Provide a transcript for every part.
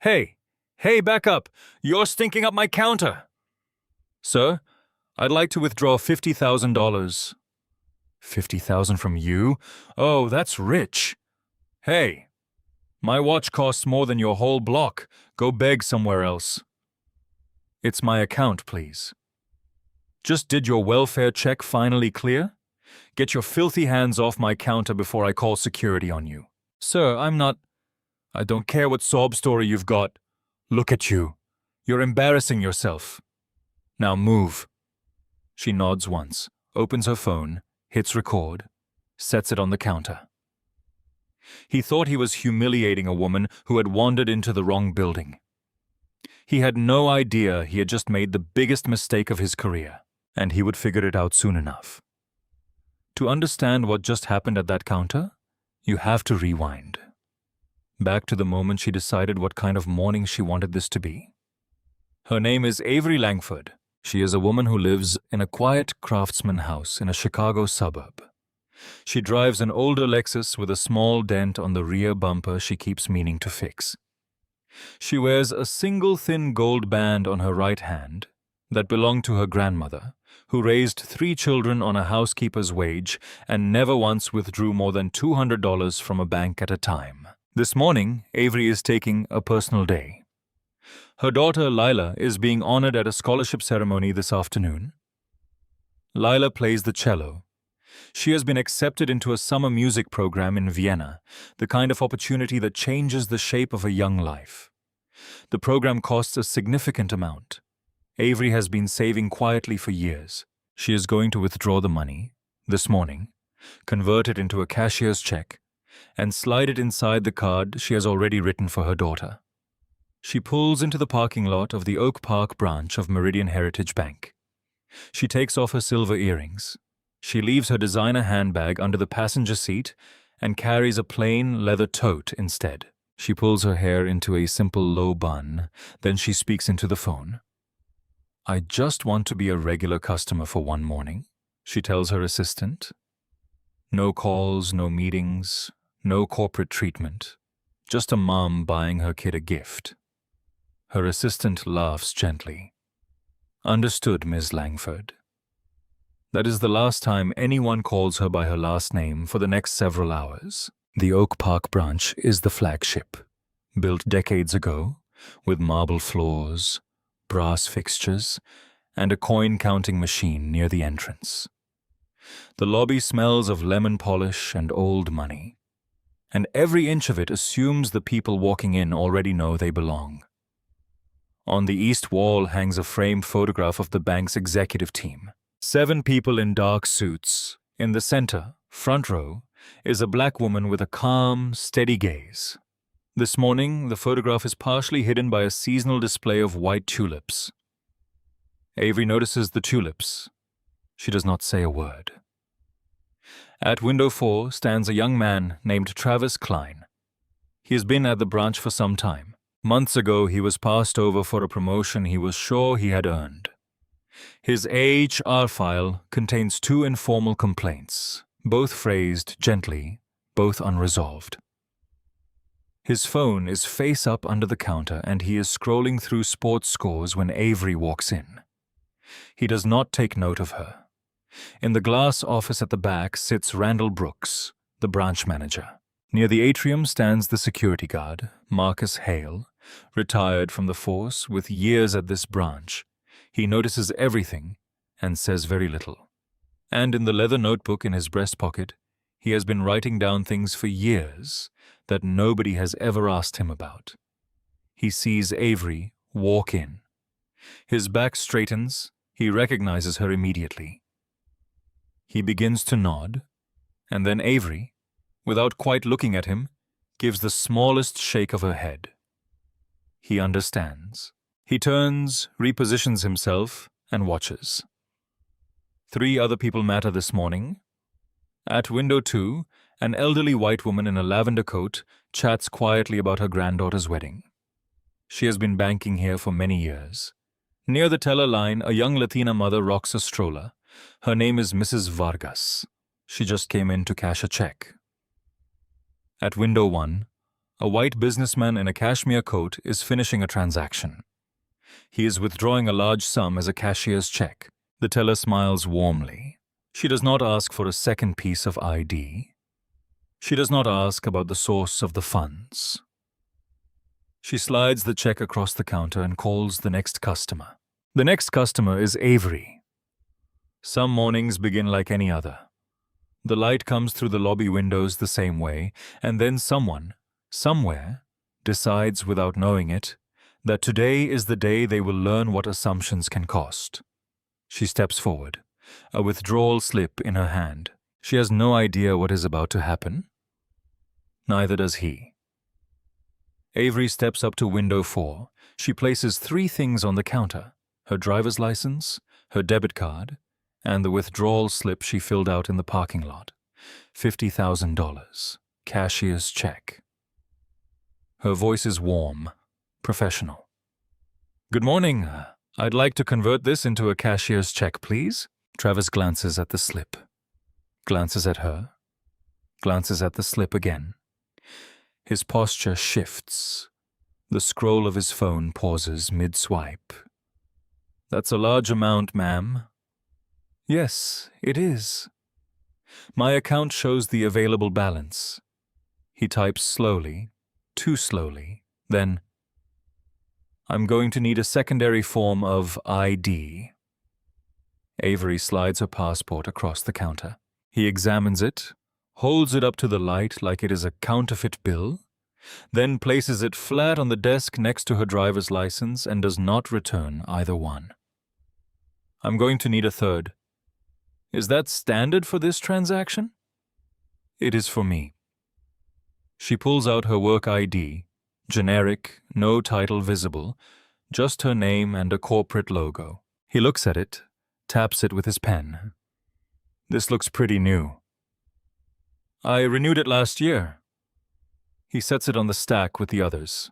Hey, hey, back up! You're stinking up my counter! Sir, I'd like to withdraw $50,000. 50,000 from you? Oh, that's rich. Hey, my watch costs more than your whole block. Go beg somewhere else. It's my account, please. Just did your welfare check finally clear? Get your filthy hands off my counter before I call security on you. Sir, I don't care what sob story you've got. Look at you. You're embarrassing yourself. Now move. She nods once, opens her phone, hits record, sets it on the counter. He thought he was humiliating a woman who had wandered into the wrong building. He had no idea he had just made the biggest mistake of his career, and he would figure it out soon enough. To understand what just happened at that counter, you have to rewind. Back to the moment she decided what kind of morning she wanted this to be. Her name is Avery Langford. She is a woman who lives in a quiet craftsman house in a Chicago suburb. She drives an older Lexus with a small dent on the rear bumper she keeps meaning to fix. She wears a single thin gold band on her right hand that belonged to her grandmother, who raised 3 children on a housekeeper's wage and never once withdrew more than $200 from a bank at a time. This morning, Avery is taking a personal day. Her daughter, Lila, is being honored at a scholarship ceremony this afternoon. Lila plays the cello. She has been accepted into a summer music program in Vienna, the kind of opportunity that changes the shape of a young life. The program costs a significant amount. Avery has been saving quietly for years. She is going to withdraw the money, this morning, convert it into a cashier's check, and slide it inside the card she has already written for her daughter. She pulls into the parking lot of the Oak Park branch of Meridian Heritage Bank. She takes off her silver earrings. She leaves her designer handbag under the passenger seat and carries a plain leather tote instead. She pulls her hair into a simple low bun, then she speaks into the phone. I just want to be a regular customer for one morning, she tells her assistant. No calls, no meetings, no corporate treatment. Just a mom buying her kid a gift. Her assistant laughs gently. Understood, Ms. Langford. That is the last time anyone calls her by her last name for the next several hours. The Oak Park branch is the flagship, built decades ago, with marble floors, brass fixtures, and a coin-counting machine near the entrance. The lobby smells of lemon polish and old money, and every inch of it assumes the people walking in already know they belong. On the east wall hangs a framed photograph of the bank's executive team. 7 people in dark suits. In the center, front row, is a black woman with a calm, steady gaze. This morning, the photograph is partially hidden by a seasonal display of white tulips. Avery notices the tulips. She does not say a word. At window 4 stands a young man named Travis Klein. He has been at the branch for some time. Months ago, he was passed over for a promotion he was sure he had earned. His HR file contains 2 informal complaints, both phrased gently, both unresolved. His phone is face up under the counter and he is scrolling through sports scores when Avery walks in. He does not take note of her. In the glass office at the back sits Randall Brooks, the branch manager. Near the atrium stands the security guard, Marcus Hale, retired from the force with years at this branch. He notices everything and says very little. And in the leather notebook in his breast pocket, he has been writing down things for years that nobody has ever asked him about. He sees Avery walk in. His back straightens. He recognizes her immediately. He begins to nod, and then Avery, without quite looking at him, gives the smallest shake of her head. He understands. He turns, repositions himself, and watches. 3 other people matter this morning. At window 2, an elderly white woman in a lavender coat chats quietly about her granddaughter's wedding. She has been banking here for many years. Near the teller line, a young Latina mother rocks a stroller. Her name is Mrs. Vargas. She just came in to cash a check. At window 1, A white businessman in a cashmere coat is finishing a transaction. He is withdrawing a large sum as a cashier's check. The teller smiles warmly. She does not ask for a second piece of ID. She does not ask about the source of the funds. She slides the check across the counter and calls the next customer. The next customer is Avery. Some mornings begin like any other. The light comes through the lobby windows the same way, and then someone, somewhere, decides without knowing it that today is the day they will learn what assumptions can cost. She steps forward, a withdrawal slip in her hand. She has no idea what is about to happen. Neither does he. Avery steps up to window 4. She places 3 things on the counter: her driver's license, her debit card, and the withdrawal slip she filled out in the parking lot. $50,000. Cashier's check. Her voice is warm, professional. Good morning. I'd like to convert this into a cashier's check, please. Travis glances at the slip. Glances at her. Glances at the slip again. His posture shifts. The scroll of his phone pauses mid-swipe. That's a large amount, ma'am. Yes, it is. My account shows the available balance. He types slowly, too slowly, then, I'm going to need a secondary form of ID. Avery slides her passport across the counter. He examines it, holds it up to the light like it is a counterfeit bill, then places it flat on the desk next to her driver's license and does not return either one. I'm going to need a third. Is that standard for this transaction? It is for me. She pulls out her work ID, generic, no title visible, just her name and a corporate logo. He looks at it, taps it with his pen. This looks pretty new. I renewed it last year. He sets it on the stack with the others.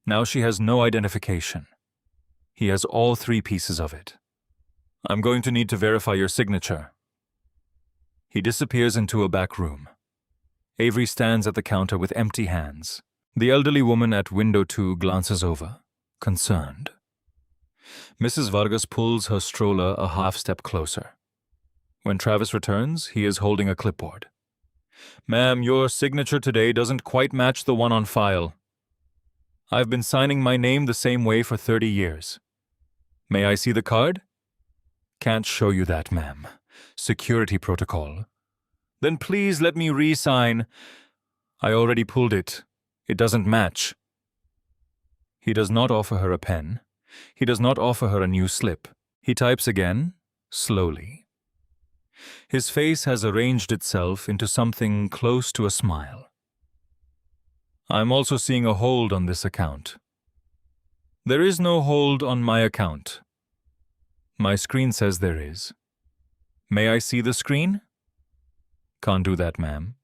Now she has no identification. He has all 3 pieces of it. I'm going to need to verify your signature. He disappears into a back room. Avery stands at the counter with empty hands. The elderly woman at window 2 glances over, concerned. Mrs. Vargas pulls her stroller a half-step closer. When Travis returns, he is holding a clipboard. Ma'am, your signature today doesn't quite match the one on file. I've been signing my name the same way for 30 years. May I see the card? Can't show you that, ma'am. Security protocol. Then please let me re-sign. I already pulled it. It doesn't match. He does not offer her a pen. He does not offer her a new slip. He types again, slowly. His face has arranged itself into something close to a smile. I'm also seeing a hold on this account. There is no hold on my account. My screen says there is. May I see the screen? Can't do that, ma'am.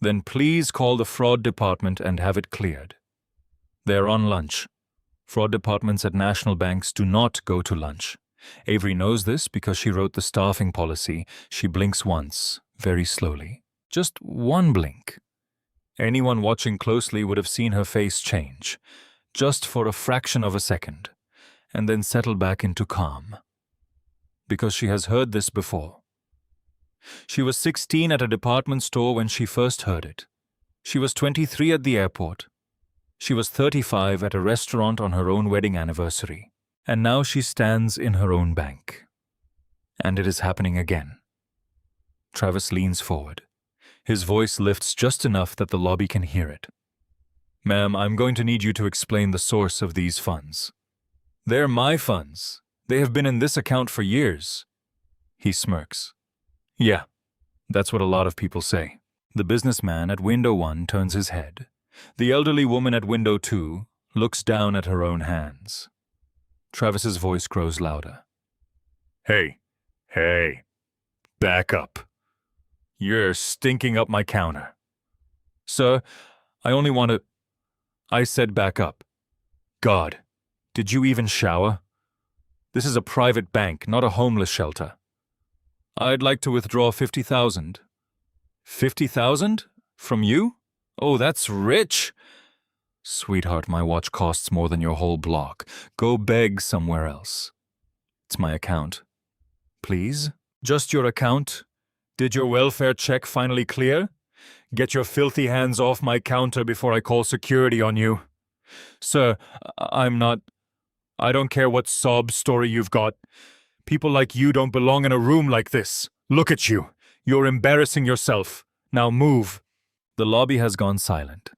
Then please call the fraud department and have it cleared. They're on lunch. Fraud departments at national banks do not go to lunch. Avery knows this because she wrote the staffing policy. She blinks once, very slowly. Just one blink. Anyone watching closely would have seen her face change, just for a fraction of a second, and then settle back into calm. Because she has heard this before. She was 16 at a department store when she first heard it. She was 23 at the airport. She was 35 at a restaurant on her own wedding anniversary. And now she stands in her own bank. And it is happening again. Travis leans forward. His voice lifts just enough that the lobby can hear it. Ma'am, I'm going to need you to explain the source of these funds. They're my funds. They have been in this account for years. He smirks. Yeah, that's what a lot of people say. The businessman at window 1 turns his head. The elderly woman at window 2 looks down at her own hands. Travis's voice grows louder. Hey, back up. You're stinking up my counter. Sir, I only want to... I said back up. God, did you even shower? This is a private bank, not a homeless shelter. I'd like to withdraw $50,000. $50,000? From you? Oh, that's rich. Sweetheart, my watch costs more than your whole block. Go beg somewhere else. It's my account. Please? Just your account? Did your welfare check finally clear? Get your filthy hands off my counter before I call security on you. Sir, I don't care what sob story you've got. People like you don't belong in a room like this. Look at you. You're embarrassing yourself. Now move. The lobby has gone silent.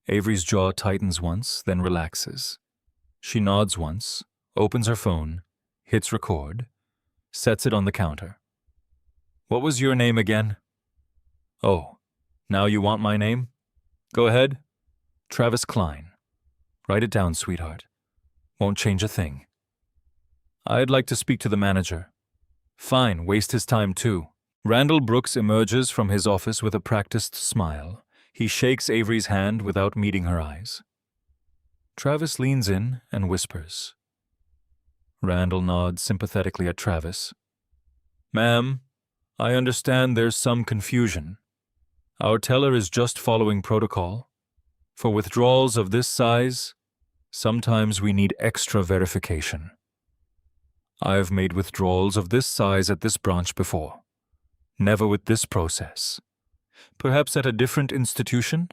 Avery's jaw tightens once, then relaxes. She nods once, opens her phone, hits record, sets it on the counter. What was your name again? Oh, now you want my name? Go ahead. Travis Klein. Write it down, sweetheart. Won't change a thing. I'd like to speak to the manager. Fine, waste his time too. Randall Brooks emerges from his office with a practiced smile. He shakes Avery's hand without meeting her eyes. Travis leans in and whispers. Randall nods sympathetically at Travis. Ma'am, I understand there's some confusion. Our teller is just following protocol. For withdrawals of this size, sometimes we need extra verification. I've made withdrawals of this size at this branch before. Never with this process. Perhaps at a different institution?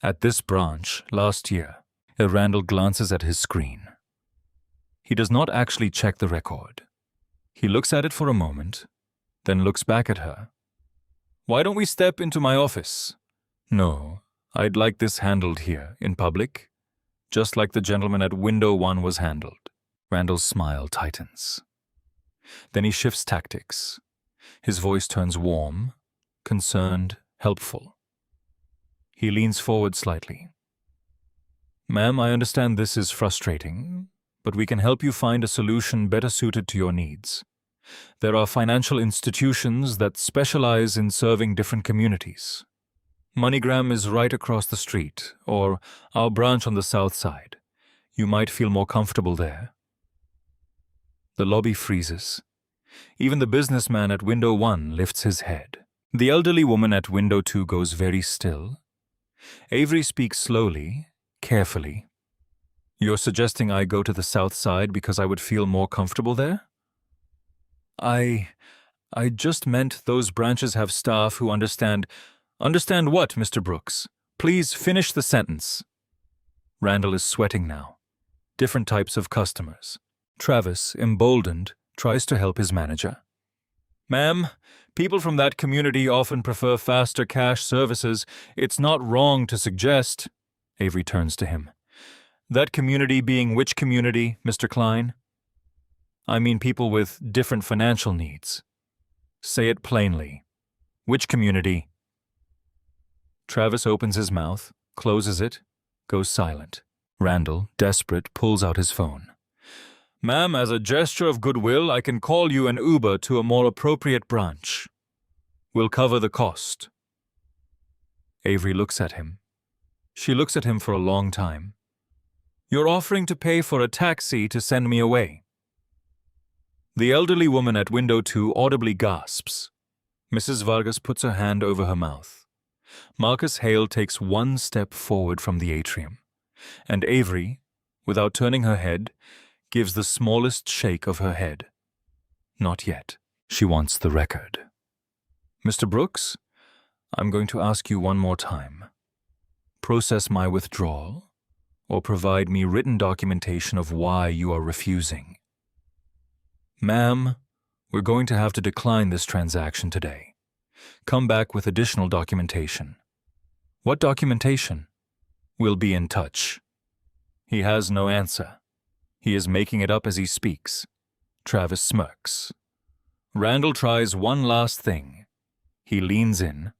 At this branch, last year. Randall glances at his screen. He does not actually check the record. He looks at it for a moment, then looks back at her. Why don't we step into my office? No, I'd like this handled here, in public, just like the gentleman at window 1 was handled. Randall's smile tightens. Then he shifts tactics. His voice turns warm, concerned, helpful. He leans forward slightly. Ma'am, I understand this is frustrating, but we can help you find a solution better suited to your needs. There are financial institutions that specialize in serving different communities. MoneyGram is right across the street, or our branch on the south side. You might feel more comfortable there. The lobby freezes. Even the businessman at window 1 lifts his head. The elderly woman at window 2 goes very still. Avery speaks slowly, carefully. You're suggesting I go to the south side because I would feel more comfortable there? I just meant those branches have staff who understand. Understand what, Mr. Brooks? Please finish the sentence. Randall is sweating now. Different types of customers. Travis, emboldened, tries to help his manager. Ma'am, people from that community often prefer faster cash services. It's not wrong to suggest. Avery turns to him. That community being which community, Mr. Klein? I mean people with different financial needs. Say it plainly. Which community? Travis opens his mouth, closes it, goes silent. Randall, desperate, pulls out his phone. Ma'am, as a gesture of goodwill, I can call you an Uber to a more appropriate branch. We'll cover the cost. Avery looks at him. She looks at him for a long time. You're offering to pay for a taxi to send me away. The elderly woman at window 2 audibly gasps. Mrs. Vargas puts her hand over her mouth. Marcus Hale takes one step forward from the atrium, and Avery, without turning her head, gives the smallest shake of her head. Not yet. She wants the record. Mr. Brooks, I'm going to ask you one more time. Process my withdrawal, or provide me written documentation of why you are refusing. Ma'am, we're going to have to decline this transaction today. Come back with additional documentation. What documentation? We'll be in touch. He has no answer. He is making it up as he speaks. Travis smirks. Randall tries one last thing. He leans in,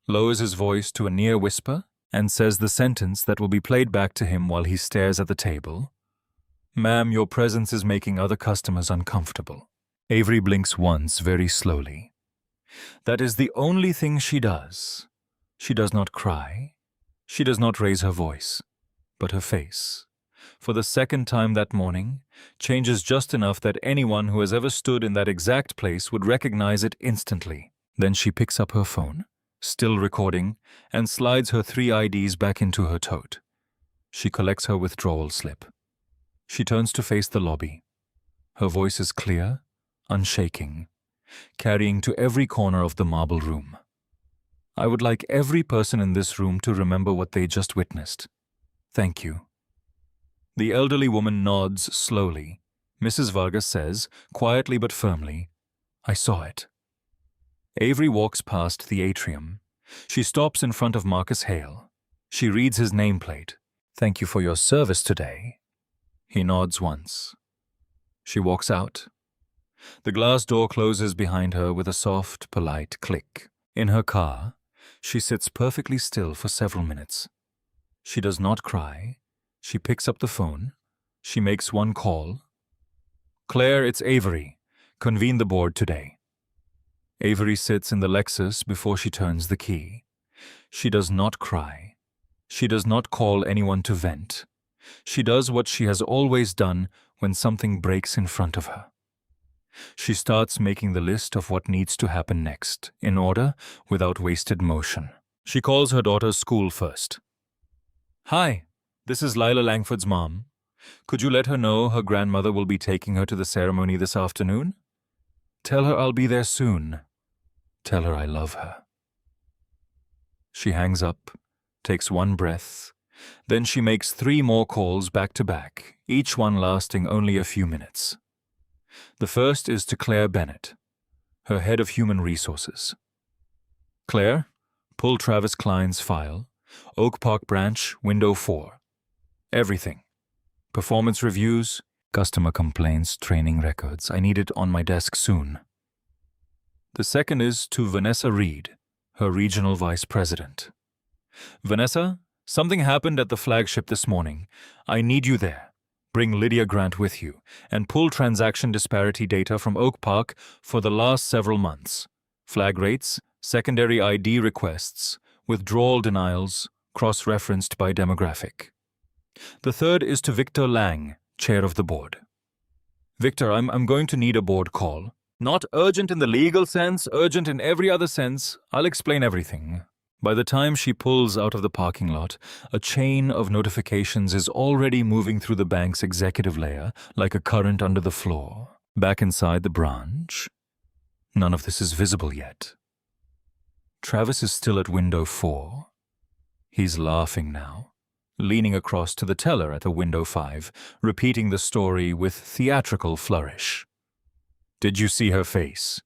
lowers his voice to a near whisper, and says the sentence that will be played back to him while he stares at the table. Ma'am, your presence is making other customers uncomfortable. Avery blinks once very slowly. That is the only thing she does. She does not cry. She does not raise her voice. But her face, for the second time that morning, changes just enough that anyone who has ever stood in that exact place would recognize it instantly. Then she picks up her phone, still recording, and slides her 3 IDs back into her tote. She collects her withdrawal slip. She turns to face the lobby. Her voice is clear, unshaking, carrying to every corner of the marble room. I would like every person in this room to remember what they just witnessed. Thank you. The elderly woman nods slowly. Mrs. Vargas says, quietly but firmly, I saw it. Avery walks past the atrium. She stops in front of Marcus Hale. She reads his nameplate. Thank you for your service today. He nods once. She walks out. The glass door closes behind her with a soft, polite click. In her car, she sits perfectly still for several minutes. She does not cry. She picks up the phone. She makes one call. Claire, it's Avery. Convene the board today. Avery sits in the Lexus before she turns the key. She does not cry. She does not call anyone to vent. She does what she has always done when something breaks in front of her. She starts making the list of what needs to happen next, in order, without wasted motion. She calls her daughter's school first. Hi, this is Lila Langford's mom. Could you let her know her grandmother will be taking her to the ceremony this afternoon? Tell her I'll be there soon. Tell her I love her. She hangs up, takes one breath, then she makes 3 more calls back to back, each one lasting only a few minutes. The first is to Claire Bennett, her head of human resources. Claire, pull Travis Klein's file, Oak Park branch, window 4. Everything. Performance reviews, customer complaints, training records. I need it on my desk soon. The second is to Vanessa Reed, her regional vice president. Vanessa, something happened at the flagship this morning. I need you there. Bring Lydia Grant with you and pull transaction disparity data from Oak Park for the last several months. Flag rates, secondary ID requests, withdrawal denials, cross-referenced by demographic. The third is to Victor Lang, chair of the board. Victor, I'm going to need a board call. Not urgent in the legal sense, urgent in every other sense. I'll explain everything. By the time she pulls out of the parking lot, a chain of notifications is already moving through the bank's executive layer like a current under the floor. Back inside the branch, none of this is visible yet. Travis is still at window 4. He's laughing now, leaning across to the teller at the window 5, repeating the story with theatrical flourish. Did you see her face?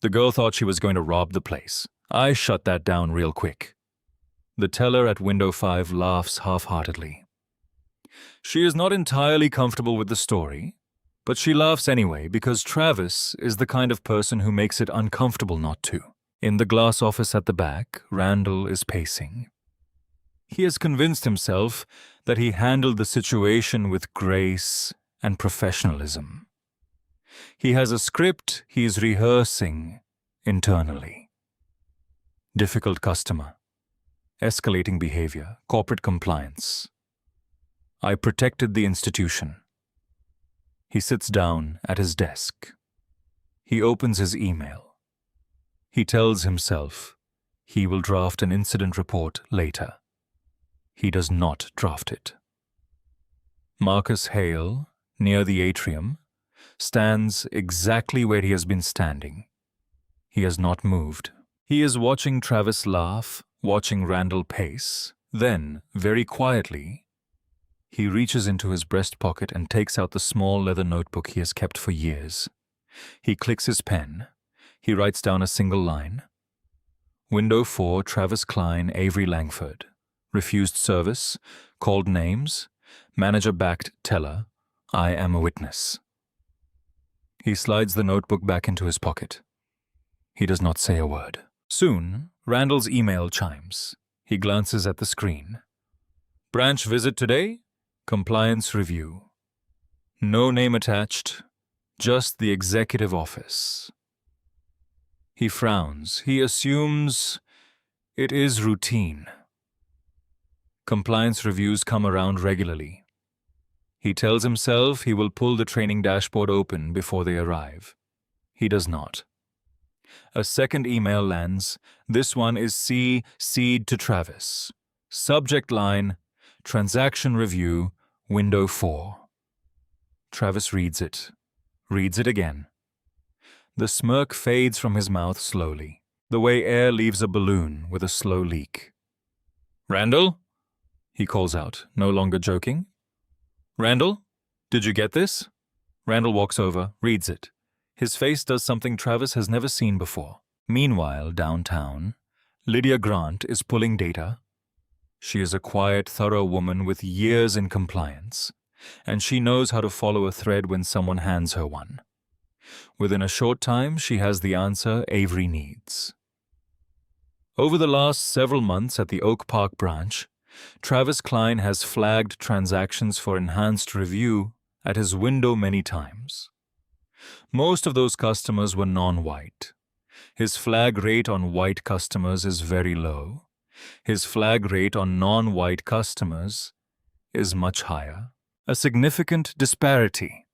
The girl thought she was going to rob the place. I shut that down real quick. The teller at window 5 laughs half-heartedly. She is not entirely comfortable with the story, but she laughs anyway because Travis is the kind of person who makes it uncomfortable not to. In the glass office at the back, Randall is pacing. He has convinced himself that he handled the situation with grace and professionalism. He has a script he is rehearsing internally. Difficult customer, escalating behavior, corporate compliance. I protected the institution. He sits down at his desk. He opens his email. He tells himself he will draft an incident report later. He does not draft it. Marcus Hale, near the atrium, stands exactly where he has been standing. He has not moved. He is watching Travis laugh, watching Randall pace. Then, very quietly, he reaches into his breast pocket and takes out the small leather notebook he has kept for years. He clicks his pen. He writes down a single line. Window 4, Travis Klein, Avery Langford. Refused service, called names, manager backed teller. I am a witness. He slides the notebook back into his pocket. He does not say a word. Soon, Randall's email chimes. He glances at the screen. Branch visit today? Compliance review. No name attached, just the executive office. He frowns. He assumes it is routine. Compliance reviews come around regularly. He tells himself he will pull the training dashboard open before they arrive. He does not. A second email lands. This one is CC'd to Travis. Subject line, Transaction review, window 4. Travis reads it again. The smirk fades from his mouth slowly, the way air leaves a balloon with a slow leak. "Randall?" he calls out, no longer joking. "Randall, did you get this?" Randall walks over, reads it. His face does something Travis has never seen before. Meanwhile, downtown, Lydia Grant is pulling data. She is a quiet, thorough woman with years in compliance, and she knows how to follow a thread when someone hands her one. Within a short time, she has the answer Avery needs. Over the last several months at the Oak Park branch, Travis Klein has flagged transactions for enhanced review at his window many times. Most of those customers were non-white. His flag rate on white customers is very low. His flag rate on non-white customers is much higher. A significant disparity.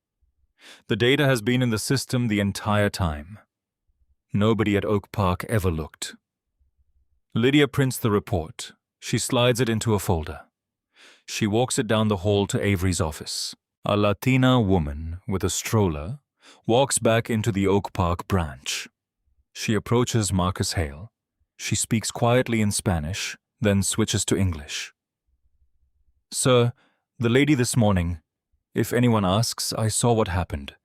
The data has been in the system the entire time. Nobody at Oak Park ever looked. Lydia prints the report. She slides it into a folder. She walks it down the hall to Avery's office. A Latina woman with a stroller walks back into the Oak Park branch. She approaches Marcus Hale. She speaks quietly in Spanish, then switches to English. "Sir, the lady this morning. If anyone asks, I saw what happened.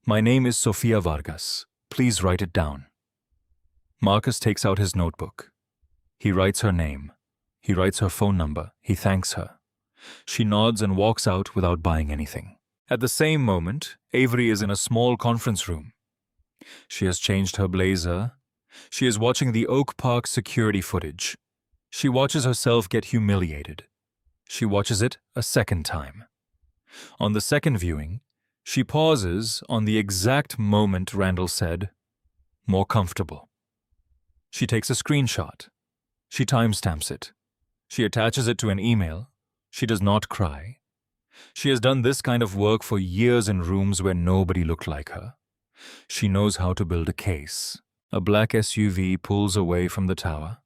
My name is Sofia Vargas. Please write it down." Marcus takes out his notebook. He writes her name. He writes her phone number. He thanks her. She nods and walks out without buying anything. At the same moment, Avery is in a small conference room. She has changed her blazer. She is watching the Oak Park security footage. She watches herself get humiliated. She watches it a second time. On the second viewing, she pauses on the exact moment Randall said, "More comfortable." She takes a screenshot. She timestamps it. She attaches it to an email. She does not cry. She has done this kind of work for years in rooms where nobody looked like her. She knows how to build a case. A black SUV pulls away from the tower.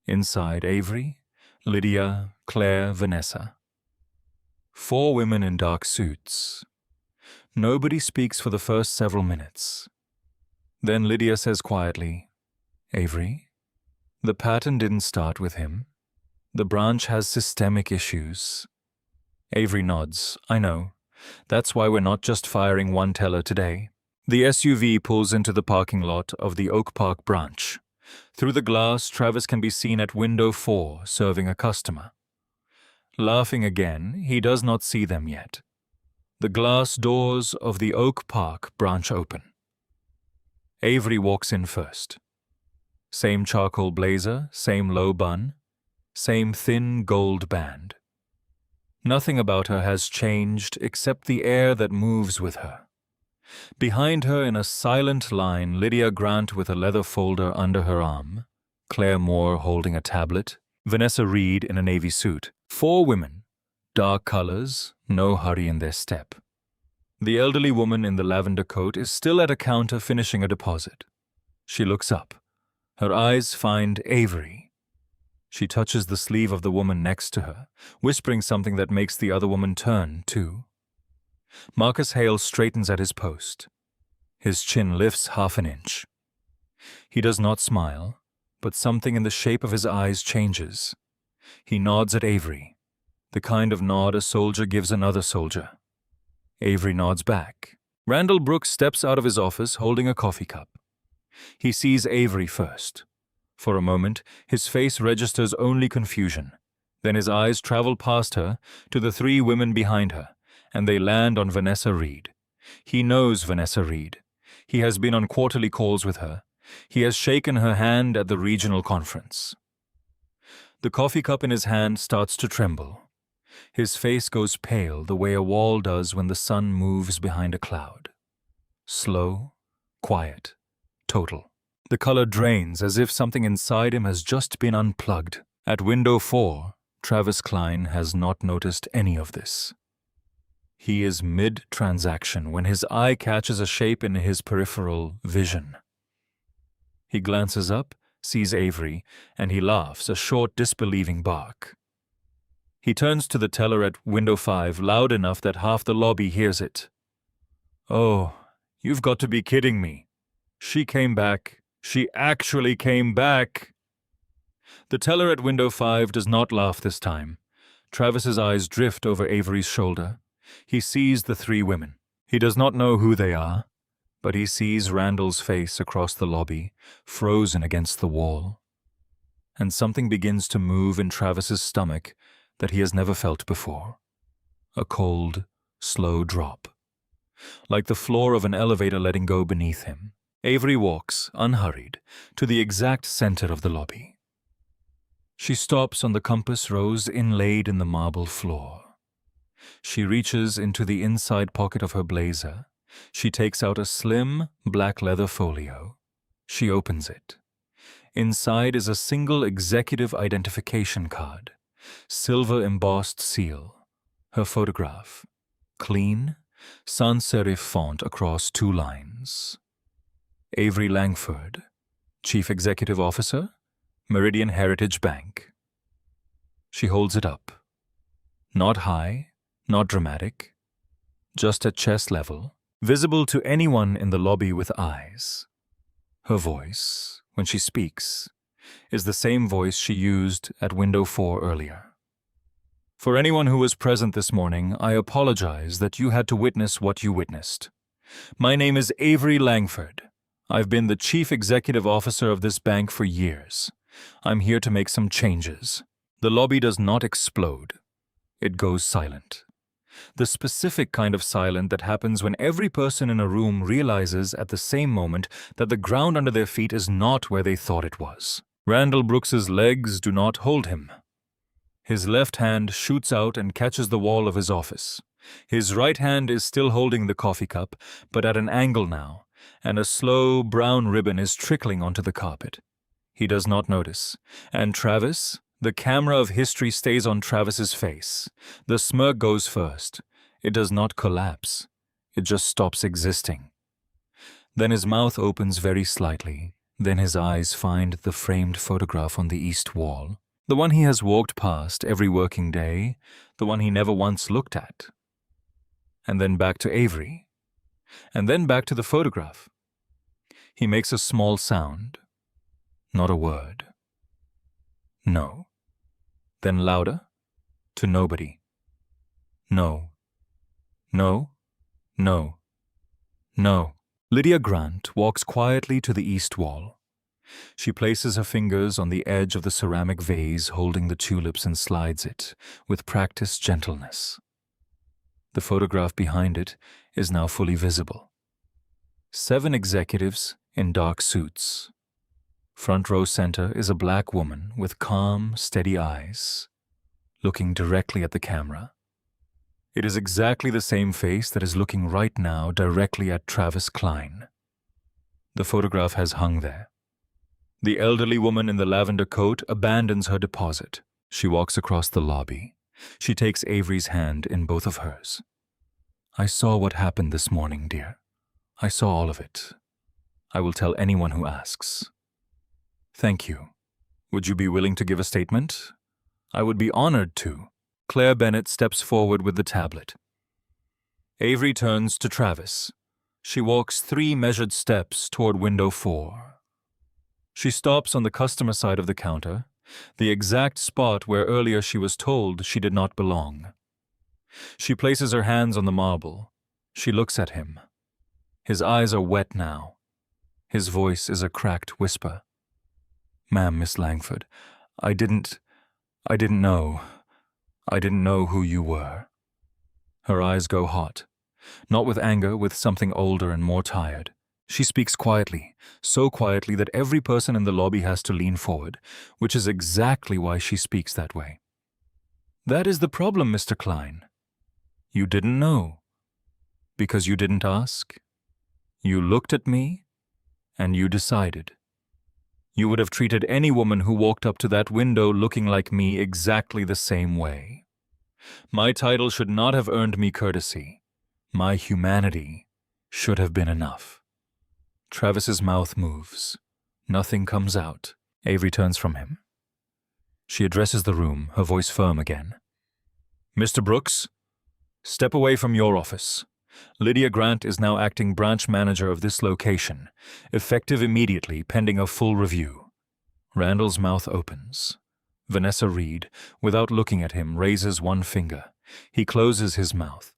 Inside, Avery, Lydia, Claire, Vanessa. 4 women in dark suits. Nobody speaks for the first several minutes. Then Lydia says quietly, "Avery, the pattern didn't start with him. The branch has systemic issues." Avery nods. "I know. That's why we're not just firing one teller today." The SUV pulls into the parking lot of the Oak Park branch. Through the glass, Travis can be seen at window 4 serving a customer. Laughing again, he does not see them yet. The glass doors of the Oak Park branch open. Avery walks in first. Same charcoal blazer, same low bun, same thin gold band. Nothing about her has changed except the air that moves with her. Behind her in a silent line, Lydia Grant with a leather folder under her arm, Claire Moore holding a tablet, Vanessa Reed in a navy suit. 4 women, dark colors, no hurry in their step. The elderly woman in the lavender coat is still at a counter finishing a deposit. She looks up. Her eyes find Avery. She touches the sleeve of the woman next to her, whispering something that makes the other woman turn, too. Marcus Hale straightens at his post. His chin lifts half an inch. He does not smile, but something in the shape of his eyes changes. He nods at Avery, the kind of nod a soldier gives another soldier. Avery nods back. Randall Brooks steps out of his office holding a coffee cup. He sees Avery first. For a moment, his face registers only confusion. Then his eyes travel past her to the 3 women behind her, and they land on Vanessa Reed. He knows Vanessa Reed. He has been on quarterly calls with her. He has shaken her hand at the regional conference. The coffee cup in his hand starts to tremble. His face goes pale the way a wall does when the sun moves behind a cloud. Slow, quiet, total. The color drains as if something inside him has just been unplugged. At window 4, Travis Klein has not noticed any of this. He is mid-transaction when his eye catches a shape in his peripheral vision. He glances up, sees Avery, and he laughs, a short, disbelieving bark. He turns to the teller at window 5 loud enough that half the lobby hears it. "Oh, you've got to be kidding me. She came back. She actually came back." The teller at window 5 does not laugh this time. Travis's eyes drift over Avery's shoulder. He sees the 3 women. He does not know who they are, but he sees Randall's face across the lobby, frozen against the wall. And something begins to move in Travis's stomach that he has never felt before. A cold, slow drop. Like the floor of an elevator letting go beneath him, Avery walks, unhurried, to the exact center of the lobby. She stops on the compass rose inlaid in the marble floor. She reaches into the inside pocket of her blazer. She takes out a slim, black leather folio. She opens it. Inside is a single executive identification card, silver embossed seal, her photograph, clean, sans serif font across 2 lines. Avery Langford, Chief Executive Officer, Meridian Heritage Bank. She holds it up. Not high, not dramatic, just at chest level, visible to anyone in the lobby with eyes. Her voice, when she speaks, is the same voice she used at window 4 earlier. "For anyone who was present this morning, I apologize that you had to witness what you witnessed. My name is Avery Langford. I've been the Chief Executive Officer of this bank for years. I'm here to make some changes." The lobby does not explode. It goes silent. The specific kind of silent that happens when every person in a room realizes at the same moment that the ground under their feet is not where they thought it was. Randall Brooks's legs do not hold him. His left hand shoots out and catches the wall of his office. His right hand is still holding the coffee cup, but at an angle now, and a slow brown ribbon is trickling onto the carpet. He does not notice, and Travis, the camera of history stays on Travis's face. The smirk goes first. It does not collapse. It just stops existing. Then his mouth opens very slightly. Then his eyes find the framed photograph on the east wall. The one he has walked past every working day. The one he never once looked at. And then back to Avery. And then back to the photograph. He makes a small sound. Not a word. No. Then louder, to nobody. No. No. No. No. Lydia Grant walks quietly to the east wall. She places her fingers on the edge of the ceramic vase holding the tulips and slides it with practiced gentleness. The photograph behind it is now fully visible. 7 executives in dark suits. Front row center is a black woman with calm, steady eyes, looking directly at the camera. It is exactly the same face that is looking right now directly at Travis Klein. The photograph has hung there. The elderly woman in the lavender coat abandons her deposit. She walks across the lobby. She takes Avery's hand in both of hers. "I saw what happened this morning, dear. I saw all of it. I will tell anyone who asks." "Thank you. Would you be willing to give a statement?" "I would be honored to." Claire Bennett steps forward with the tablet. Avery turns to Travis. She walks 3 measured steps toward window 4. She stops on the customer side of the counter, the exact spot where earlier she was told she did not belong. She places her hands on the marble. She looks at him. His eyes are wet now. His voice is a cracked whisper. "Ma'am, Miss Langford, I didn't know. I didn't know who you were." Her eyes go hot. Not with anger, with something older and more tired. She speaks quietly, so quietly that every person in the lobby has to lean forward, which is exactly why she speaks that way. "That is the problem, Mr. Klein. You didn't know. Because you didn't ask. You looked at me, and you decided. You would have treated any woman who walked up to that window looking like me exactly the same way. My title should not have earned me courtesy. My humanity should have been enough." Travis's mouth moves. Nothing comes out. Avery turns from him. She addresses the room, her voice firm again. Mr. Brooks, step away from your office. Lydia Grant is now acting branch manager of this location, effective immediately pending a full review. Randall's mouth opens. Vanessa Reed, without looking at him, raises one finger. He closes his mouth.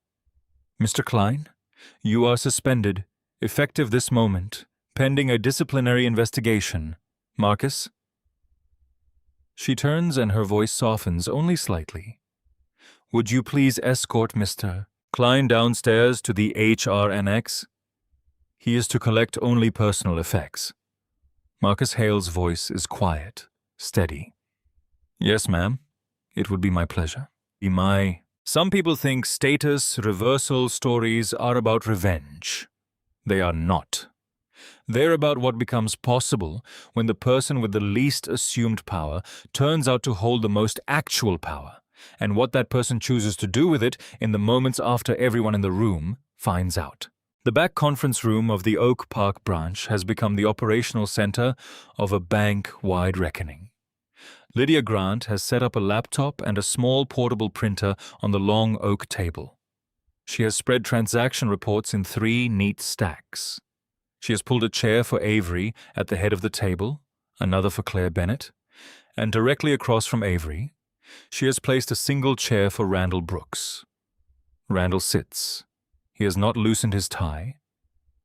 Mr. Klein, you are suspended, effective this moment, pending a disciplinary investigation. Marcus? She turns and her voice softens only slightly. Would you please escort Mr. Klein downstairs to the HRNX? He is to collect only personal effects. Marcus Hale's voice is quiet, steady. Yes, ma'am. It would be my pleasure. Some people think status reversal stories are about revenge. They are not. They're about what becomes possible when the person with the least assumed power turns out to hold the most actual power, and what that person chooses to do with it in the moments after everyone in the room finds out. The back conference room of the Oak Park branch has become the operational center of a bank-wide reckoning. Lydia Grant has set up a laptop and a small portable printer on the long oak table. She has spread transaction reports in 3 neat stacks. She has pulled a chair for Avery at the head of the table, another for Claire Bennett, and directly across from Avery, she has placed a single chair for Randall Brooks. Randall sits. He has not loosened his tie.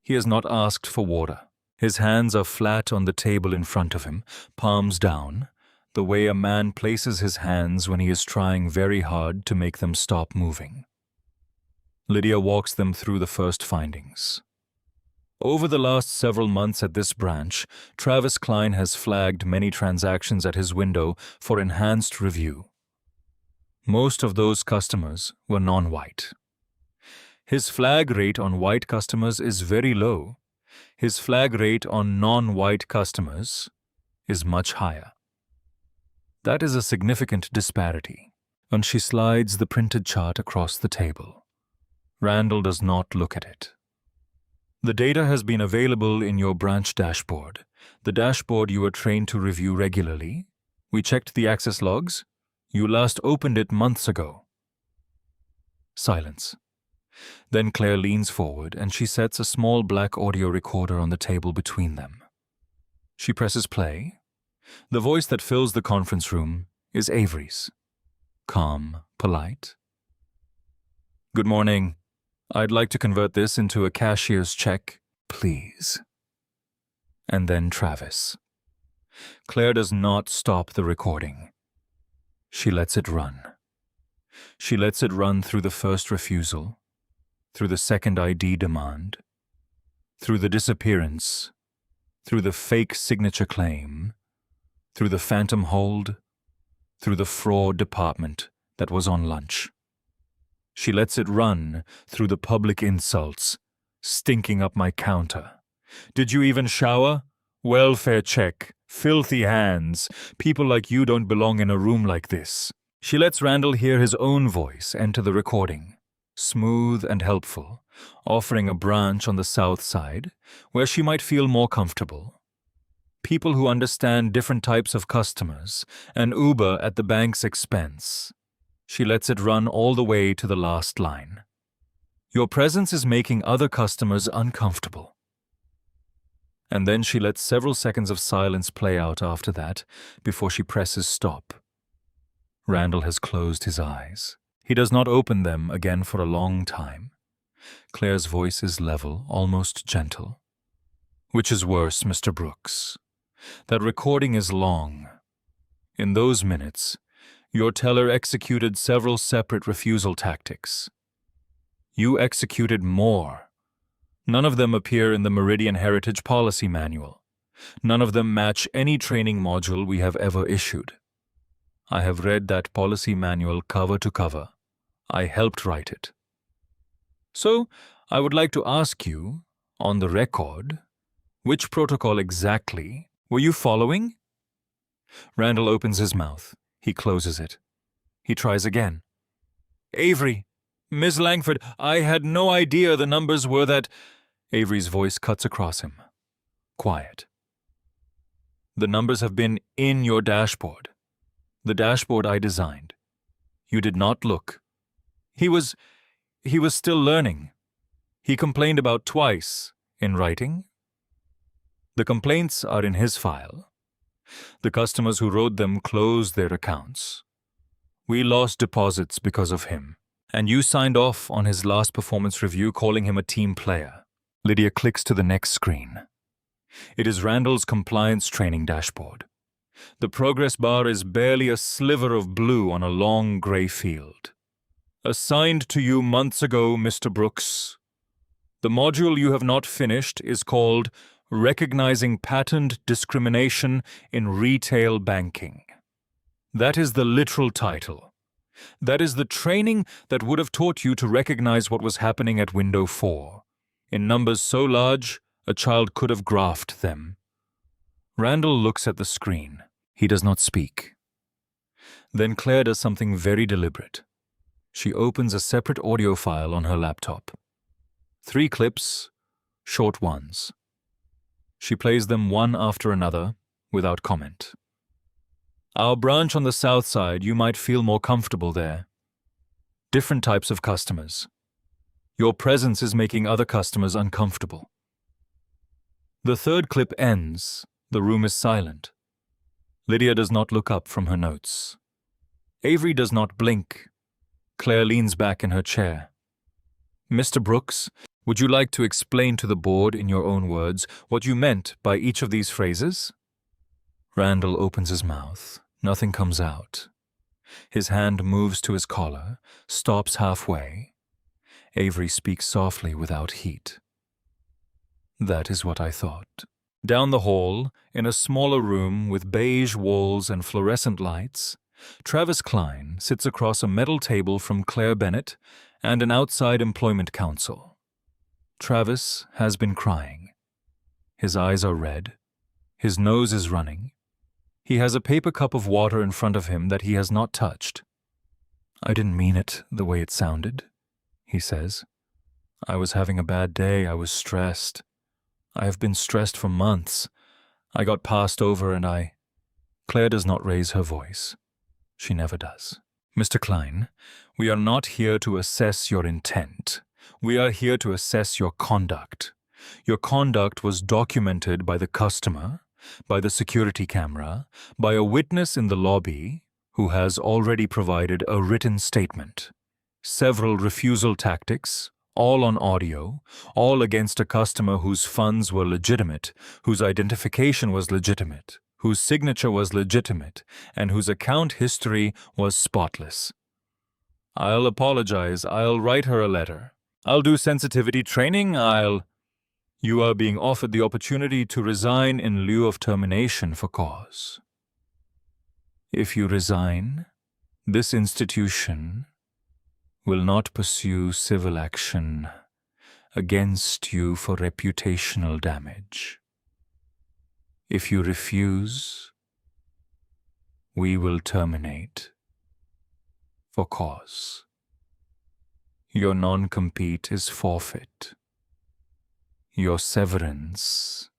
He has not asked for water. His hands are flat on the table in front of him, palms down, the way a man places his hands when he is trying very hard to make them stop moving. Lydia walks them through the first findings. Over the last several months at this branch, Travis Klein has flagged many transactions at his window for enhanced review. Most of those customers were non-white. His flag rate on white customers is very low. His flag rate on non-white customers is much higher. That is a significant disparity, and she slides the printed chart across the table. Randall does not look at it. The data has been available in your branch dashboard, the dashboard you are trained to review regularly. We checked the access logs. You last opened it months ago. Silence. Then Claire leans forward and she sets a small black audio recorder on the table between them. She presses play. The voice that fills the conference room is Avery's. Calm, polite. Good morning. I'd like to convert this into a cashier's check, please. And then Travis. Claire does not stop the recording. She lets it run. She lets it run through the first refusal, through the second ID demand, through the disappearance, through the fake signature claim, through the phantom hold, through the fraud department that was on lunch. She lets it run through the public insults, stinking up my counter. Did you even shower? Welfare check. Filthy hands. People like you don't belong in a room like this. She lets Randall hear his own voice enter the recording, smooth and helpful, offering a branch on the south side where she might feel more comfortable. People who understand different types of customers, an Uber at the bank's expense. She lets it run all the way to the last line. Your presence is making other customers uncomfortable. And then she lets several seconds of silence play out after that before she presses stop. Randall has closed his eyes. He does not open them again for a long time. Claire's voice is level, almost gentle. Which is worse, Mr. Brooks? That recording is long. In those minutes, your teller executed several separate refusal tactics. You executed more. None of them appear in the Meridian Heritage Policy Manual. None of them match any training module we have ever issued. I have read that policy manual cover to cover. I helped write it. So, I would like to ask you, on the record, which protocol exactly were you following? Randall opens his mouth. He closes it. He tries again. Avery, Miss Langford, I had no idea the numbers were that... Avery's voice cuts across him. Quiet. The numbers have been in your dashboard. The dashboard I designed. You did not look. He was still learning. He complained about twice in writing. The complaints are in his file. The customers who wrote them closed their accounts. We lost deposits because of him. And you signed off on his last performance review calling him a team player. Lydia clicks to the next screen. It is Randall's compliance training dashboard. The progress bar is barely a sliver of blue on a long gray field. Assigned to you months ago, Mr. Brooks. The module you have not finished is called Recognizing Patterned Discrimination in Retail Banking. That is the literal title. That is the training that would have taught you to recognize what was happening at window 4, in numbers so large a child could have graphed them. Randall looks at the screen. He does not speak. Then Claire does something very deliberate. She opens a separate audio file on her laptop. 3 clips, short ones. She plays them one after another, without comment. Our branch on the south side, you might feel more comfortable there. Different types of customers. Your presence is making other customers uncomfortable. The 3rd clip ends. The room is silent. Lydia does not look up from her notes. Avery does not blink. Claire leans back in her chair. Mr. Brooks, would you like to explain to the board in your own words what you meant by each of these phrases? Randall opens his mouth. Nothing comes out. His hand moves to his collar, stops halfway. Avery speaks softly without heat. That is what I thought. Down the hall, in a smaller room with beige walls and fluorescent lights, Travis Klein sits across a metal table from Claire Bennett and an outside employment counsel. Travis has been crying. His eyes are red. His nose is running. He has a paper cup of water in front of him that he has not touched. I didn't mean it the way it sounded, he says. I was having a bad day. I was stressed. I have been stressed for months. I got passed over and Claire does not raise her voice. She never does. Mr. Klein, we are not here to assess your intent. We are here to assess your conduct. Your conduct was documented by the customer, by the security camera, by a witness in the lobby who has already provided a written statement. Several refusal tactics, all on audio, all against a customer whose funds were legitimate, whose identification was legitimate, whose signature was legitimate, and whose account history was spotless. I'll apologize. I'll write her a letter. I'll do sensitivity training. You are being offered the opportunity to resign in lieu of termination for cause. If you resign, this institution will not pursue civil action against you for reputational damage. If you refuse, we will terminate for cause. Your non-compete is forfeit. Your severance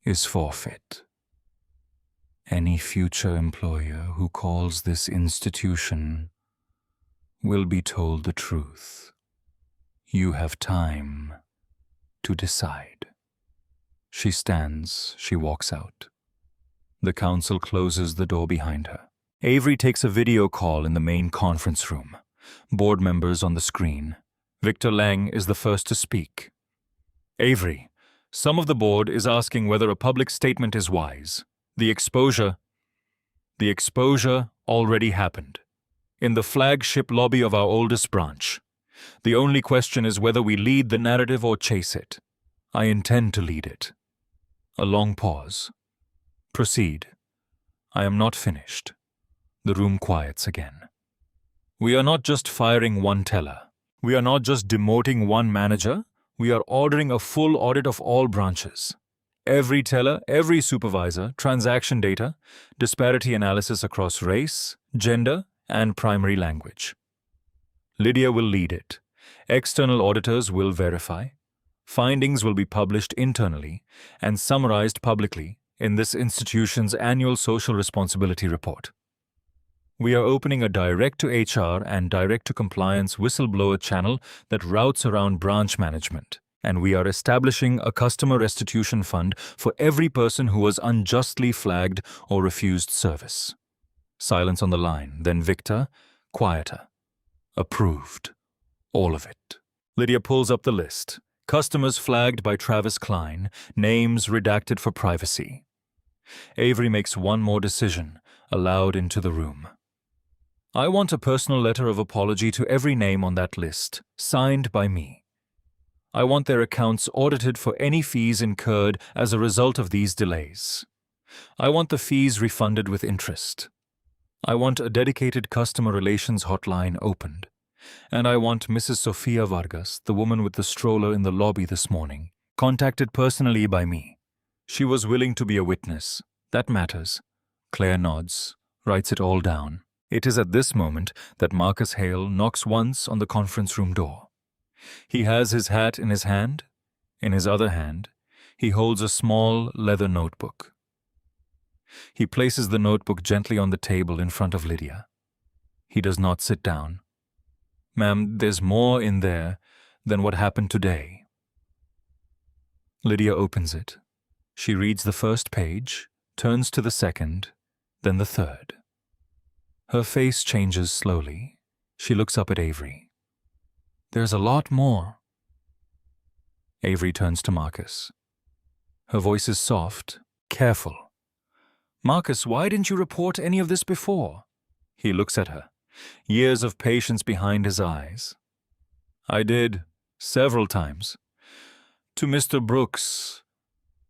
is forfeit. Any future employer who calls this institution will be told the truth. You have time to decide. She stands, she walks out. The counsel closes the door behind her. Avery takes a video call in the main conference room. Board members on the screen. Victor Lang is the first to speak. Avery, some of the board is asking whether a public statement is wise. The exposure already happened. In the flagship lobby of our oldest branch. The only question is whether we lead the narrative or chase it. I intend to lead it. A long pause. Proceed. I am not finished. The room quiets again. We are not just firing one teller. We are not just demoting one manager. We are ordering a full audit of all branches. Every teller, every supervisor, transaction data, disparity analysis across race, gender, and primary language. Lydia will lead it. External auditors will verify. Findings will be published internally and summarized publicly in this institution's annual social responsibility report. We are opening a direct-to-HR and direct-to-compliance whistleblower channel that routes around branch management. And we are establishing a customer restitution fund for every person who was unjustly flagged or refused service. Silence on the line, then Victor, quieter. Approved. All of it. Lydia pulls up the list. Customers flagged by Travis Klein, names redacted for privacy. Avery makes one more decision, aloud into the room. I want a personal letter of apology to every name on that list, signed by me. I want their accounts audited for any fees incurred as a result of these delays. I want the fees refunded with interest. I want a dedicated customer relations hotline opened. And I want Mrs. Sofia Vargas, the woman with the stroller in the lobby this morning, contacted personally by me. She was willing to be a witness. That matters. Claire nods, writes it all down. It is at this moment that Marcus Hale knocks once on the conference room door. He has his hat in his hand. In his other hand, he holds a small leather notebook. He places the notebook gently on the table in front of Lydia. He does not sit down. Ma'am, there's more in there than what happened today. Lydia opens it. She reads the first page, turns to the second, then the third. Her face changes slowly. She looks up at Avery. There's a lot more. Avery turns to Marcus. Her voice is soft, careful. Marcus, why didn't you report any of this before? He looks at her, years of patience behind his eyes. I did, several times. To Mr. Brooks,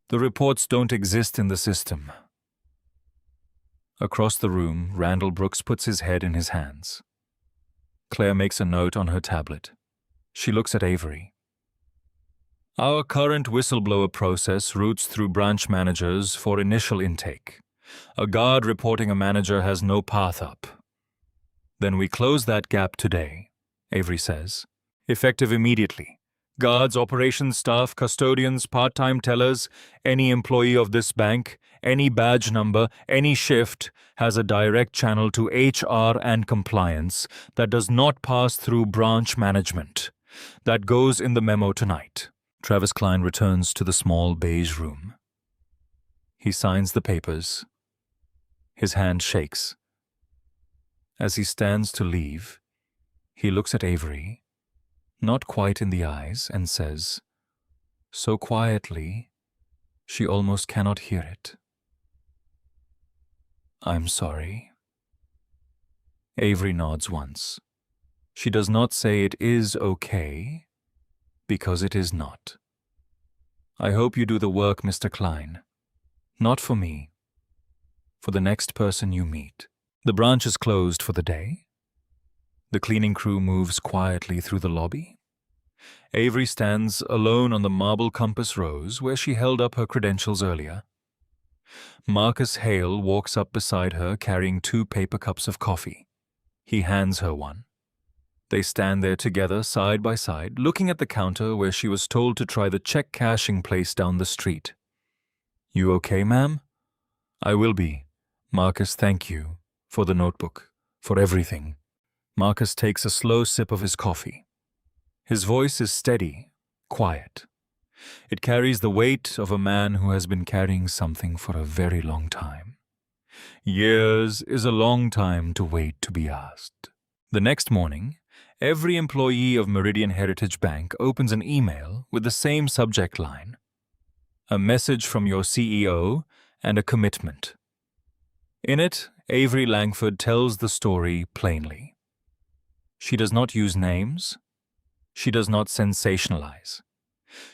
the reports don't exist in the system. Across the room, Randall Brooks puts his head in his hands. Claire makes a note on her tablet. She looks at Avery. Our current whistleblower process routes through branch managers for initial intake. A guard reporting a manager has no path up. Then we close that gap today, Avery says. Effective immediately. Guards, operations staff, custodians, part-time tellers, any employee of this bank, any badge number, any shift has a direct channel to HR and compliance that does not pass through branch management. That goes in the memo tonight. Travis Klein returns to the small beige room. He signs the papers. His hand shakes. As he stands to leave, he looks at Avery, not quite in the eyes, and says, so quietly, she almost cannot hear it. I'm sorry. Avery nods once. She does not say it is okay, because it is not. I hope you do the work, Mr. Klein. Not for me. For the next person you meet. The branch is closed for the day. The cleaning crew moves quietly through the lobby. Avery stands alone on the marble compass rose where she held up her credentials earlier. Marcus Hale walks up beside her carrying 2 paper cups of coffee. He hands her one. They stand there together side by side, looking at the counter where she was told to try the check cashing place down the street. You okay, ma'am? I will be. Marcus, thank you. For the notebook. For everything. Marcus takes a slow sip of his coffee. His voice is steady, quiet. It carries the weight of a man who has been carrying something for a very long time. Years is a long time to wait to be asked. The next morning, every employee of Meridian Heritage Bank opens an email with the same subject line. A message from your CEO and a commitment. In it, Avery Langford tells the story plainly. She does not use names. She does not sensationalize.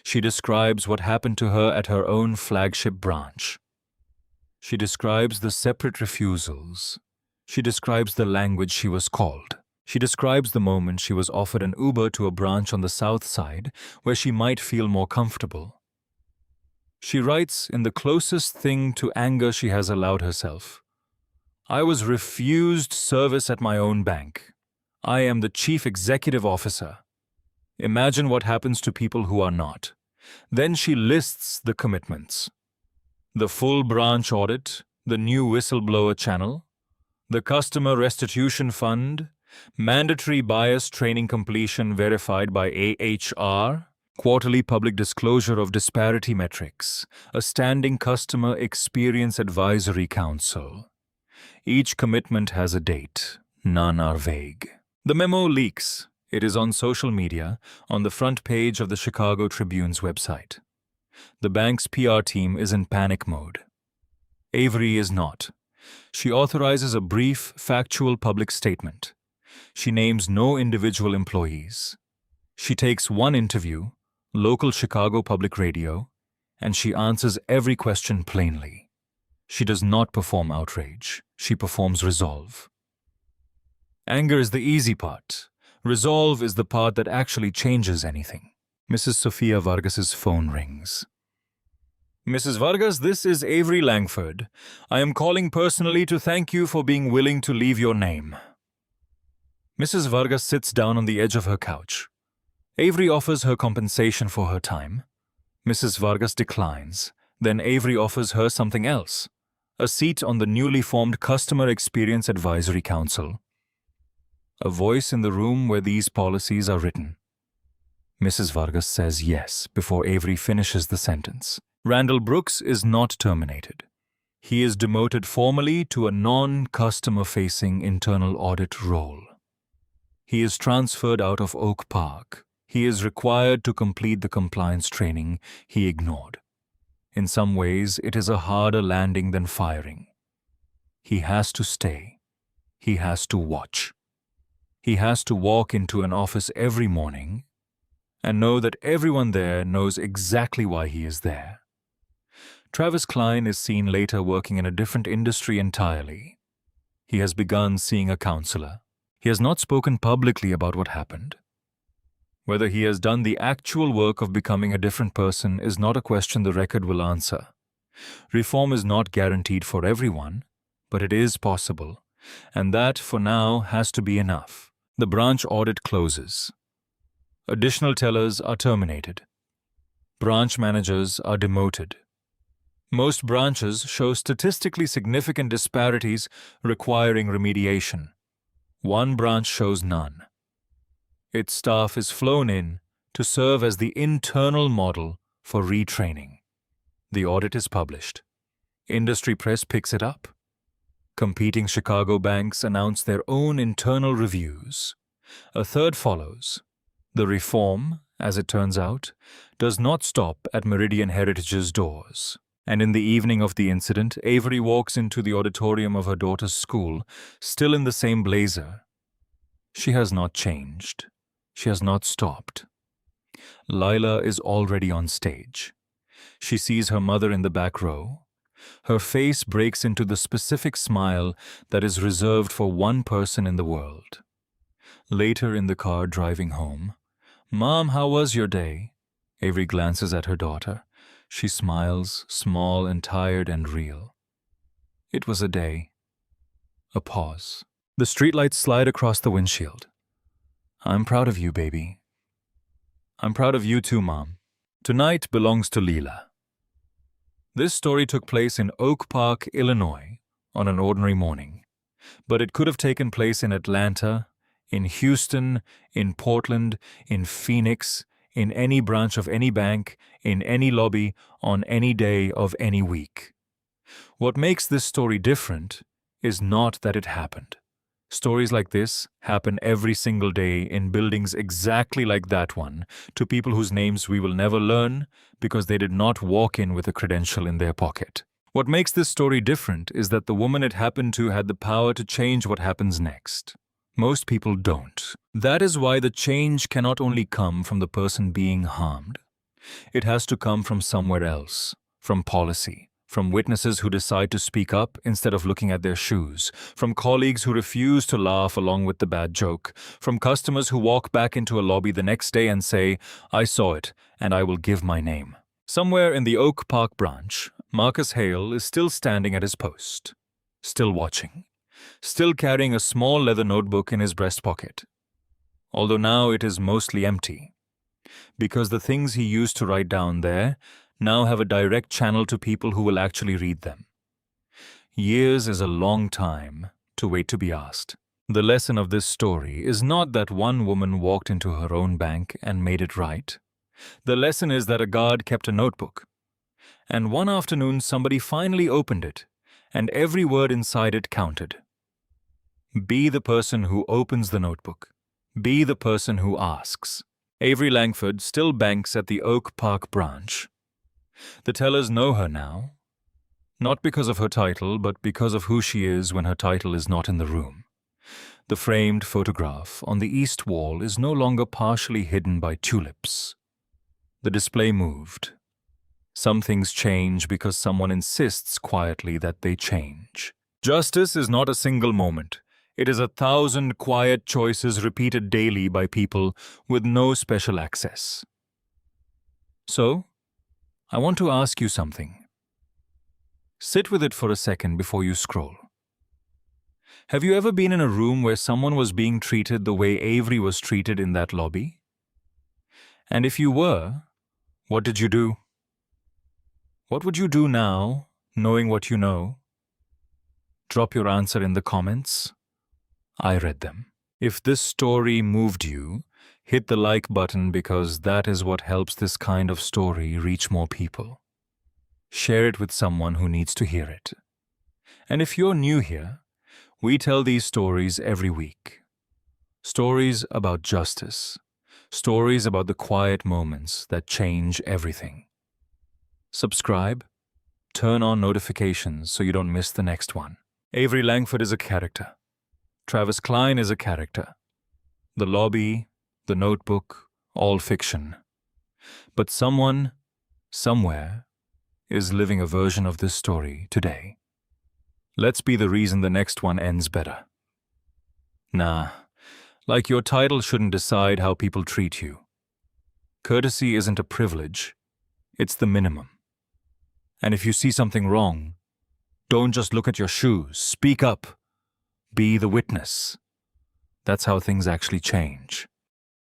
She describes what happened to her at her own flagship branch. She describes the separate refusals. She describes the language she was called. She describes the moment she was offered an Uber to a branch on the south side where she might feel more comfortable. She writes in the closest thing to anger she has allowed herself. I was refused service at my own bank. I am the chief executive officer. Imagine what happens to people who are not. Then she lists the commitments. The full branch audit, the new whistleblower channel, The Customer Restitution Fund, mandatory bias training completion verified by AHR, quarterly public disclosure of disparity metrics, a standing customer experience advisory council. Each commitment has a date, none are vague. The memo leaks. It is on social media, on the front page of the Chicago Tribune's website. The bank's PR team is in panic mode. Avery is not. She authorizes a brief, factual public statement. She names no individual employees. She takes one interview, local Chicago Public Radio, and she answers every question plainly. She does not perform outrage. She performs resolve. Anger is the easy part. Resolve is the part that actually changes anything. Mrs. Sophia Vargas's phone rings. Mrs. Vargas, this is Avery Langford. I am calling personally to thank you for being willing to leave your name. Mrs. Vargas sits down on the edge of her couch. Avery offers her compensation for her time. Mrs. Vargas declines. Then Avery offers her something else, a seat on the newly formed Customer Experience Advisory Council. A voice in the room where these policies are written. Mrs. Vargas says yes before Avery finishes the sentence. Randall Brooks is not terminated. He is demoted formally to a non-customer-facing internal audit role. He is transferred out of Oak Park. He is required to complete the compliance training he ignored. In some ways, it is a harder landing than firing. He has to stay. He has to watch. He has to walk into an office every morning and know that everyone there knows exactly why he is there. Travis Klein is seen later working in a different industry entirely. He has begun seeing a counselor. He has not spoken publicly about what happened. Whether he has done the actual work of becoming a different person is not a question the record will answer. Reform is not guaranteed for everyone, but it is possible, and that, for now, has to be enough. The branch audit closes. Additional tellers are terminated. Branch managers are demoted. Most branches show statistically significant disparities requiring remediation. One branch shows none. Its staff is flown in to serve as the internal model for retraining. The audit is published. Industry press picks it up. Competing Chicago banks announce their own internal reviews. A third follows. The reform, as it turns out, does not stop at Meridian Heritage's doors. And in the evening of the incident, Avery walks into the auditorium of her daughter's school, still in the same blazer. She has not changed. She has not stopped. Lila is already on stage. She sees her mother in the back row. Her face breaks into the specific smile that is reserved for one person in the world. Later in the car driving home, "Mom, how was your day?" Avery glances at her daughter. She smiles, small and tired and real. It was a day. A pause. The streetlights slide across the windshield. "I'm proud of you, baby." "I'm proud of you too, Mom." Tonight belongs to Leela. This story took place in Oak Park, Illinois, on an ordinary morning. But it could have taken place in Atlanta, in Houston, in Portland, in Phoenix, in any branch of any bank, in any lobby, on any day of any week. What makes this story different is not that it happened. Stories like this happen every single day in buildings exactly like that one to people whose names we will never learn because they did not walk in with a credential in their pocket. What makes this story different is that the woman it happened to had the power to change what happens next. Most people don't. That is why the change cannot only come from the person being harmed. It has to come from somewhere else, from policy, from witnesses who decide to speak up instead of looking at their shoes, from colleagues who refuse to laugh along with the bad joke, from customers who walk back into a lobby the next day and say, "I saw it, and I will give my name." Somewhere in the Oak Park branch, Marcus Hale is still standing at his post, still watching, still carrying a small leather notebook in his breast pocket. Although now it is mostly empty, because the things he used to write down there now have a direct channel to people who will actually read them. Years is a long time to wait to be asked. The lesson of this story is not that one woman walked into her own bank and made it right. The lesson is that a guard kept a notebook. And one afternoon somebody finally opened it, and every word inside it counted. Be the person who opens the notebook. Be the person who asks. Avery Langford still banks at the Oak Park branch. The tellers know her now, not because of her title, but because of who she is when her title is not in the room. The framed photograph on the east wall is no longer partially hidden by tulips. The display moved. Some things change because someone insists quietly that they change. Justice is not a single moment. It is 1,000 quiet choices repeated daily by people with no special access. So, I want to ask you something. Sit with it for a second before you scroll. Have you ever been in a room where someone was being treated the way Avery was treated in that lobby? And if you were, what did you do? What would you do now, knowing what you know? Drop your answer in the comments. I read them. If this story moved you, hit the like button because that is what helps this kind of story reach more people. Share it with someone who needs to hear it. And if you're new here, we tell these stories every week. Stories about justice. Stories about the quiet moments that change everything. Subscribe. Turn on notifications so you don't miss the next one. Avery Langford is a character. Travis Klein is a character. The lobby, the notebook, all fiction. But someone, somewhere, is living a version of this story today. Let's be the reason the next one ends better. Nah, like your title shouldn't decide how people treat you. Courtesy isn't a privilege, it's the minimum. And if you see something wrong, don't just look at your shoes, speak up. Be the witness. That's how things actually change.